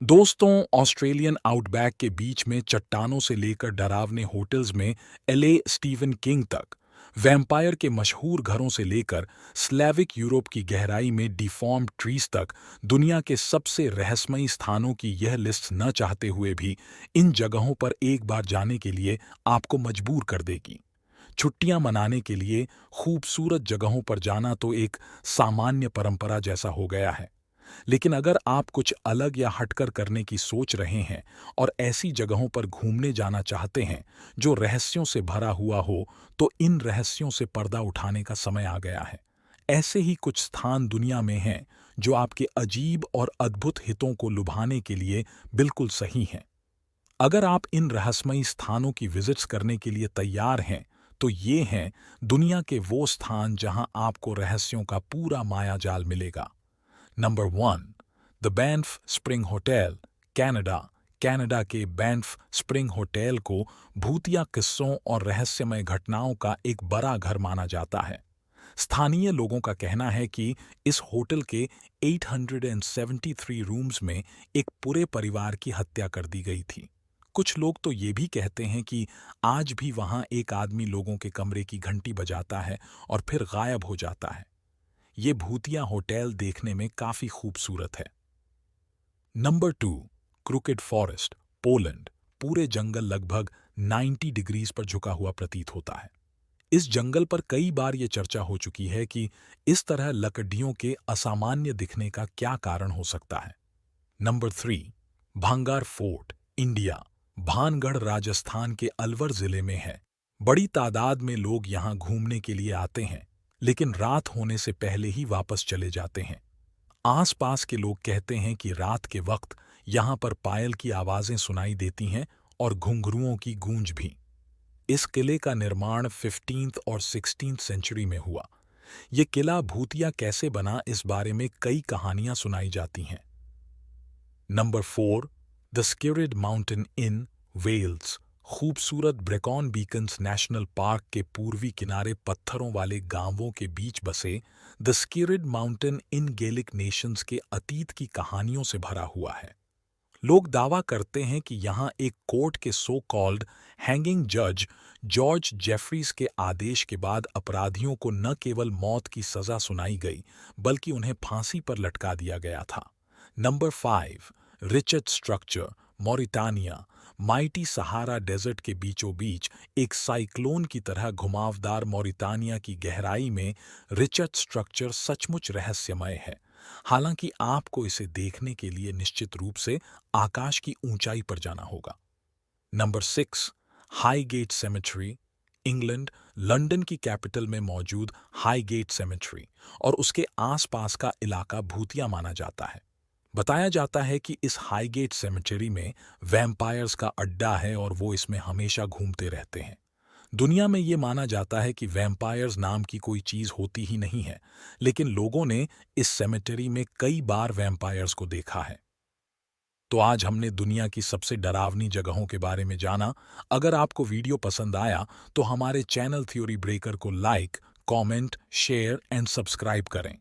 दोस्तों, Australian outback के बीच में चट्टानों से लेकर डरावने होटल्स में एलए स्टीवन किंग तक, वैम्पायर के मशहूर घरों से लेकर स्लेविक यूरोप की गहराई में डिफॉर्म्ड ट्रीज तक, दुनिया के सबसे रहस्यमयी स्थानों की यह लिस्ट न चाहते हुए भी इन जगहों पर एक बार जाने के लिए आपको मजबूर कर देगी। छुट्टियां मनाने के लिए खूबसूरत जगहों पर जाना तो एक सामान्य परंपरा जैसा हो गया है। लेकिन अगर आप कुछ अलग या हटकर करने की सोच रहे हैं और ऐसी जगहों पर घूमने जाना चाहते हैं जो रहस्यों से भरा हुआ हो, तो इन रहस्यों से पर्दा उठाने का समय आ गया है। ऐसे ही कुछ स्थान दुनिया में हैं जो आपके अजीब और अद्भुत हितों को लुभाने के लिए बिल्कुल सही हैं। अगर आप इन रहस्यमयी स्थानों की विजिट्स करने के लिए तैयार हैं, तो ये हैं दुनिया के वो स्थान जहां आपको रहस्यों का पूरा मायाजाल मिलेगा। Number 1, the Banff spring hotel, Canada. Canada के बैंफ स्प्रिंग होटल को भूतिया किस्सों और रहस्यमय घटनाओं का एक बड़ा घर माना जाता है। स्थानीय लोगों का कहना है कि इस होटल के 873 रूम्स में एक पूरे परिवार की हत्या कर दी गई थी। कुछ लोग तो ये भी कहते हैं कि आज भी वहां एक आदमी लोगों के कमरे की घंटी बजाता है और फिर गायब हो जाता है। ये भूतिया होटल देखने में काफी खूबसूरत है। Number 2, crooked forest, Poland. पूरे जंगल लगभग 90 डिग्रीज पर झुका हुआ प्रतीत होता है। इस जंगल पर कई बार ये चर्चा हो चुकी है कि इस तरह लकड़ियों के असामान्य दिखने का क्या कारण हो सकता है। Number 3, Bhangarh fort, India. Bhangarh Rajasthan के अलवर जिले में है। बड़ी तादाद में लोग यहाँ घूमने के लिए आते हैं, लेकिन रात होने से पहले ही वापस चले जाते हैं। आसपास के लोग कहते हैं कि रात के वक्त यहाँ पर पायल की आवाजें सुनाई देती हैं और घुंघरुओं की गूंज भी। इस किले का निर्माण 15th और 16th सेंचुरी में हुआ। ये किला भूतिया कैसे बना, इस बारे में कई कहानियां सुनाई जाती हैं। Number 4, the Skirrid mountain in Wales. खूबसूरत ब्रेकॉन बीकन्स नेशनल पार्क के पूर्वी किनारे पत्थरों वाले गांवों के बीच बसे the Skirrid mountain in Gaelic nations के अतीत की कहानियों से भरा हुआ है। लोग दावा करते हैं कि यहाँ एक कोर्ट के सो कॉल्ड हैंगिंग जज जॉर्ज जेफरीज के आदेश के बाद अपराधियों को न केवल मौत की सजा सुनाई गई, बल्कि उन्हें फांसी पर लटका दिया गया था। Number 5, Richard structure, Mauritania. Mighty Sahara desert के बीचों बीच एक साइक्लोन की तरह घुमावदार मॉरिटानिया की गहराई में रिचर्ड स्ट्रक्चर सचमुच रहस्यमय है। हालांकि आपको इसे देखने के लिए निश्चित रूप से आकाश की ऊंचाई पर जाना होगा। Number 6, Highgate cemetery, England. London की कैपिटल में मौजूद हाईगेट सेमेट्री और उसके आसपास का इलाका भूतिया माना जाता है। बताया जाता है कि इस हाईगेट सेमेट्री में वैम्पायर्स का अड्डा है और वो इसमें हमेशा घूमते रहते हैं। दुनिया में ये माना जाता है कि वैम्पायर्स नाम की कोई चीज होती ही नहीं है, लेकिन लोगों ने इस सेमेटरी में कई बार वैम्पायर्स को देखा है। तो आज हमने दुनिया की सबसे डरावनी जगहों के बारे में जाना। अगर आपको वीडियो पसंद आया तो हमारे चैनल थ्योरी ब्रेकर को like, comment, share and subscribe करें।